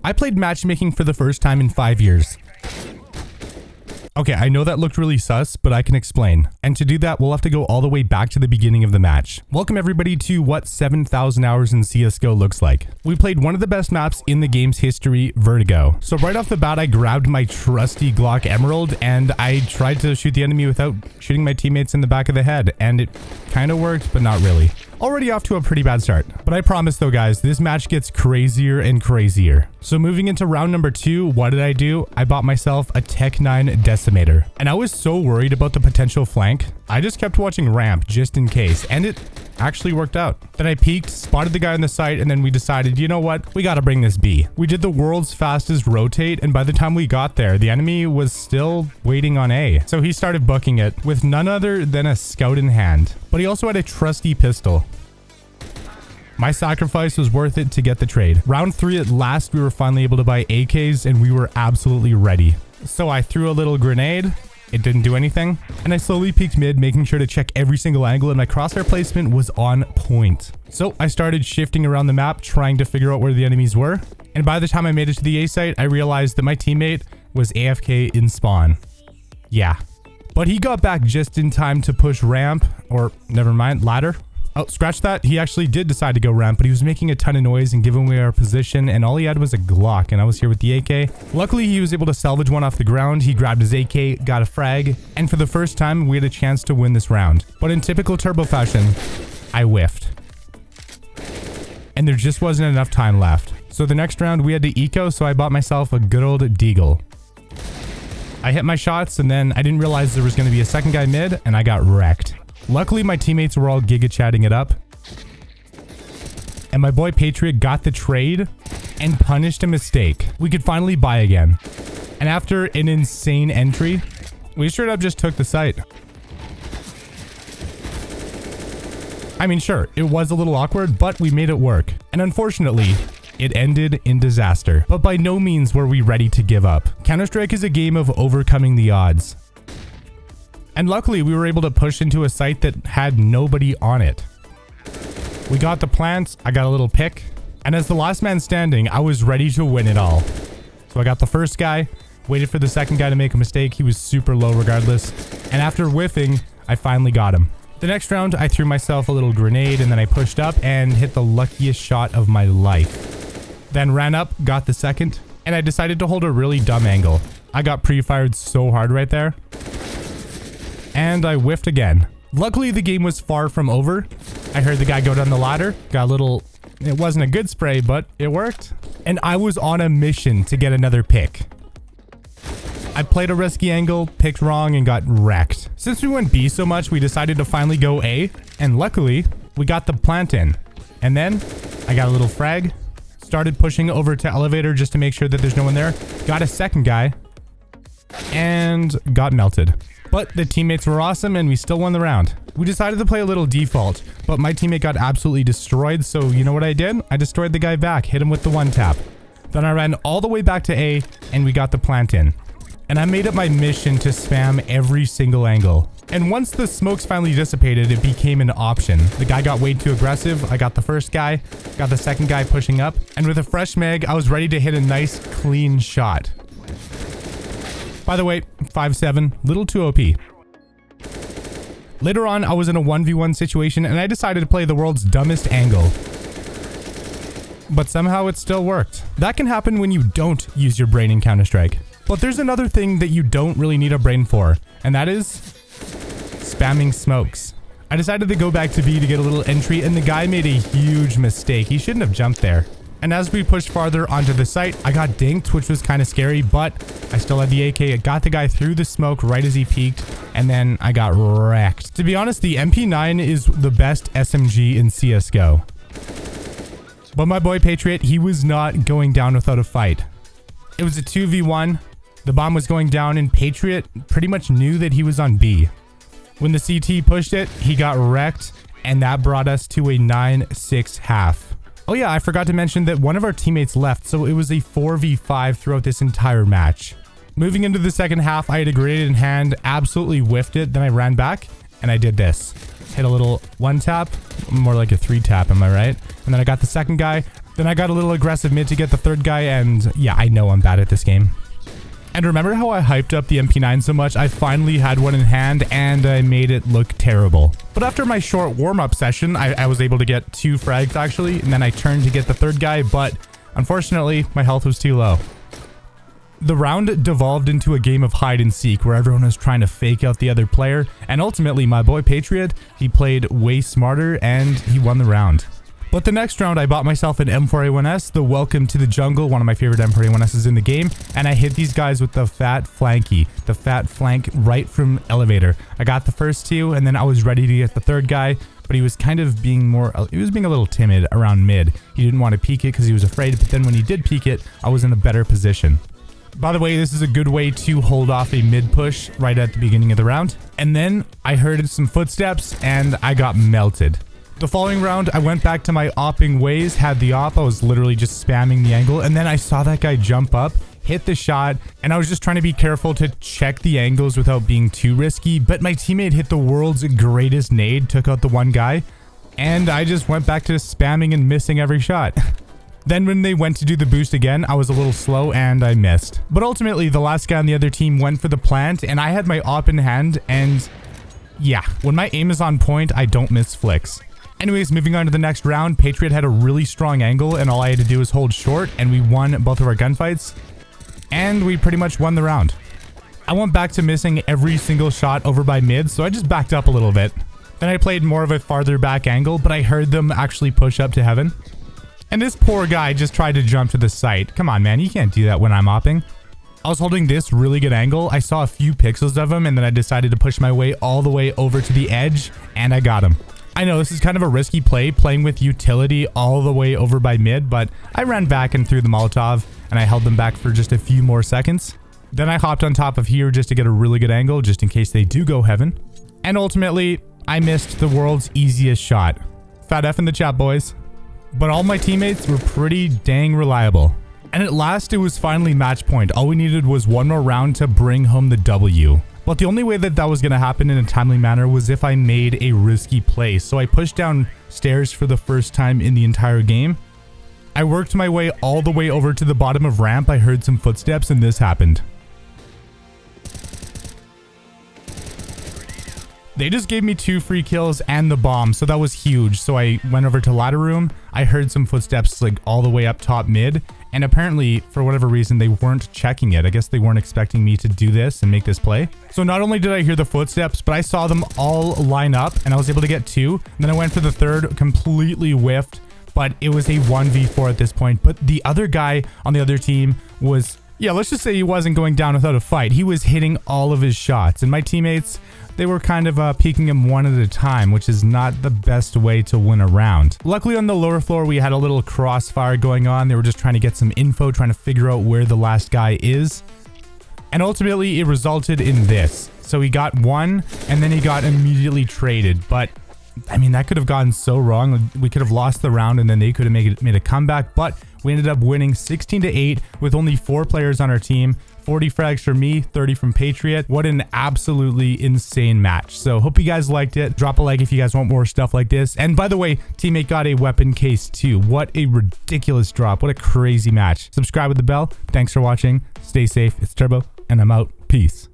I played matchmaking for the first time in 5 years. Okay, I know that looked really sus, but I can explain. And to do that, we'll have to go all the way back to the beginning of the match. Welcome everybody to what 7,000 hours in CSGO looks like. We played one of the best maps in the game's history, Vertigo. So right off the bat, I grabbed my trusty Glock Emerald and I tried to shoot the enemy without shooting my teammates in the back of the head. And it kind of worked, but not really. Already off to a pretty bad start. But I promise though guys, this match gets crazier and crazier. So moving into round number 2, what did I do? I bought myself a Tech 9 Decimator. And I was so worried about the potential flank, I just kept watching ramp just in case. And it actually worked out. Then I peeked, spotted the guy on the site, and then we decided, you know what? We gotta bring this B. We did the world's fastest rotate, and by the time we got there, the enemy was still waiting on A. So he started booking it with none other than a scout in hand. But he also had a trusty pistol. My sacrifice was worth it to get the trade. Round 3 at last, we were finally able to buy AKs and we were absolutely ready. So I threw a little grenade. It didn't do anything. And I slowly peeked mid, making sure to check every single angle, and my crosshair placement was on point. So I started shifting around the map, trying to figure out where the enemies were. And by the time I made it to the A site, I realized that my teammate was AFK in spawn. Yeah. But he got back just in time to push ramp, or never mind, ladder. Oh, scratch that. He actually did decide to go ramp, but he was making a ton of noise and giving away our position, and all he had was a Glock, and I was here with the AK. Luckily, he was able to salvage one off the ground. He grabbed his AK, got a frag, and for the first time, we had a chance to win this round. But in typical Turbo fashion, I whiffed. And there just wasn't enough time left. So the next round, we had to eco, so I bought myself a good old Deagle. I hit my shots, and then I didn't realize there was going to be a second guy mid, and I got wrecked. Luckily, my teammates were all giga chatting it up. And my boy Patriot got the trade and punished a mistake. We could finally buy again. And after an insane entry, we straight up just took the site. I mean, sure, it was a little awkward, but we made it work. And unfortunately, it ended in disaster. But by no means were we ready to give up. Counter-Strike is a game of overcoming the odds. And luckily, we were able to push into a site that had nobody on it. We got the plants, I got a little pick, and as the last man standing, I was ready to win it all. So I got the first guy, waited for the second guy to make a mistake. He was super low regardless. And after whiffing, I finally got him. The next round, I threw myself a little grenade and then I pushed up and hit the luckiest shot of my life. Then ran up, got the second, and I decided to hold a really dumb angle. I got pre-fired so hard right there. And I whiffed again. Luckily, the game was far from over. I heard the guy go down the ladder, got a little... It wasn't a good spray, but it worked. And I was on a mission to get another pick. I played a risky angle, picked wrong, and got wrecked. Since we went B so much, we decided to finally go A. And luckily, we got the plant in. And then, I got a little frag. Started pushing over to elevator just to make sure that there's no one there. Got a second guy. And got melted. But the teammates were awesome and we still won the round. We decided to play a little default, but my teammate got absolutely destroyed, so you know what I did? I destroyed the guy back, hit him with the one tap. Then I ran all the way back to A and we got the plant in. And I made it my mission to spam every single angle. And once the smokes finally dissipated, it became an option. The guy got way too aggressive. I got the first guy, got the second guy pushing up, and with a fresh mag, I was ready to hit a nice clean shot. By the way, 5'7", little too OP. Later on, I was in a 1v1 situation and I decided to play the world's dumbest angle. But somehow it still worked. That can happen when you don't use your brain in Counter-Strike. But there's another thing that you don't really need a brain for, and that is spamming smokes. I decided to go back to B to get a little entry and the guy made a huge mistake. He shouldn't have jumped there. And as we pushed farther onto the site, I got dinked, which was kind of scary, but I still had the AK. I got the guy through the smoke right as he peeked, and then I got wrecked. To be honest, the MP9 is the best SMG in CSGO. But my boy Patriot, he was not going down without a fight. It was a 2v1. The bomb was going down, and Patriot pretty much knew that he was on B. When the CT pushed it, he got wrecked, and that brought us to a 9-6 half. Oh yeah, I forgot to mention that one of our teammates left, so it was a 4v5 throughout this entire match. Moving into the second half, I had a grenade in hand, absolutely whiffed it, then I ran back, and I did this. Hit a little one tap, more like a 3 tap, am I right? And then I got the second guy, Then I got a little aggressive mid to get the third guy, and yeah, I know I'm bad at this game. And remember how I hyped up the MP9 so much? I finally had one in hand and I made it look terrible. But after my short warm-up session, I was able to get 2 frags actually, and then I turned to get the third guy, but unfortunately, my health was too low. The round devolved into a game of hide and seek where everyone was trying to fake out the other player, and ultimately my boy Patriot, he played way smarter and he won the round. But the next round, I bought myself an M4A1S, the Welcome to the Jungle, one of my favorite M4A1Ss in the game, and I hit these guys with the fat flanky, the fat flank right from elevator. I got the first 2, and then I was ready to get the third guy, but he was kind of being a little timid around mid. He didn't want to peek it because he was afraid, but then when he did peek it, I was in a better position. By the way, this is a good way to hold off a mid push right at the beginning of the round. And then I heard some footsteps and I got melted. The following round, I went back to my opping ways, had the op, I was literally just spamming the angle, and then I saw that guy jump up, hit the shot, and I was just trying to be careful to check the angles without being too risky, but my teammate hit the world's greatest nade, took out the one guy, and I just went back to spamming and missing every shot. Then when they went to do the boost again, I was a little slow and I missed. But ultimately, the last guy on the other team went for the plant, and I had my op in hand, and yeah, when my aim is on point, I don't miss flicks. Anyways, moving on to the next round, Patriot had a really strong angle and all I had to do was hold short and we won both of our gunfights and we pretty much won the round. I went back to missing every single shot over by mid, so I just backed up a little bit. Then I played more of a farther back angle, but I heard them actually push up to heaven. And this poor guy just tried to jump to the site. Come on, man, you can't do that when I'm opping. I was holding this really good angle. I saw a few pixels of him and then I decided to push my way all the way over to the edge and I got him. I know this is kind of a risky play, playing with utility all the way over by mid, but I ran back and threw the Molotov, and I held them back for just a few more seconds. Then I hopped on top of here just to get a really good angle, just in case they do go heaven. And ultimately, I missed the world's easiest shot. Fat F in the chat, boys. But all my teammates were pretty dang reliable. And at last, it was finally match point. All we needed was one more round to bring home the W. But the only way that that was going to happen in a timely manner was if I made a risky play. So I pushed down stairs for the first time in the entire game. I worked my way all the way over to the bottom of ramp. I heard some footsteps and this happened. They just gave me 2 free kills and the bomb, so that was huge. So I went over to ladder room. I heard some footsteps like all the way up top mid. And apparently, for whatever reason, they weren't checking it. I guess they weren't expecting me to do this and make this play. So not only did I hear the footsteps, but I saw them all line up and I was able to get 2. And then I went for the third, completely whiffed, but it was a 1v4 at this point. But the other guy on the other team was, yeah, let's just say he wasn't going down without a fight. He was hitting all of his shots. And my teammates, they were kind of peeking him one at a time, which is not the best way to win a round. Luckily on the lower floor, we had a little crossfire going on. They were just trying to get some info, trying to figure out where the last guy is. And ultimately it resulted in this. So he got 1 and then he got immediately traded. But I mean, that could have gone so wrong. We could have lost the round and then they could have made a comeback, but we ended up winning 16-8 with only 4 players on our team. 40 frags from me, 30 from Patriot. What an absolutely insane match. So hope you guys liked it. Drop a like if you guys want more stuff like this. And by the way, teammate got a weapon case too. What a ridiculous drop. What a crazy match. Subscribe with the bell. Thanks for watching. Stay safe. It's Turbo and I'm out. Peace.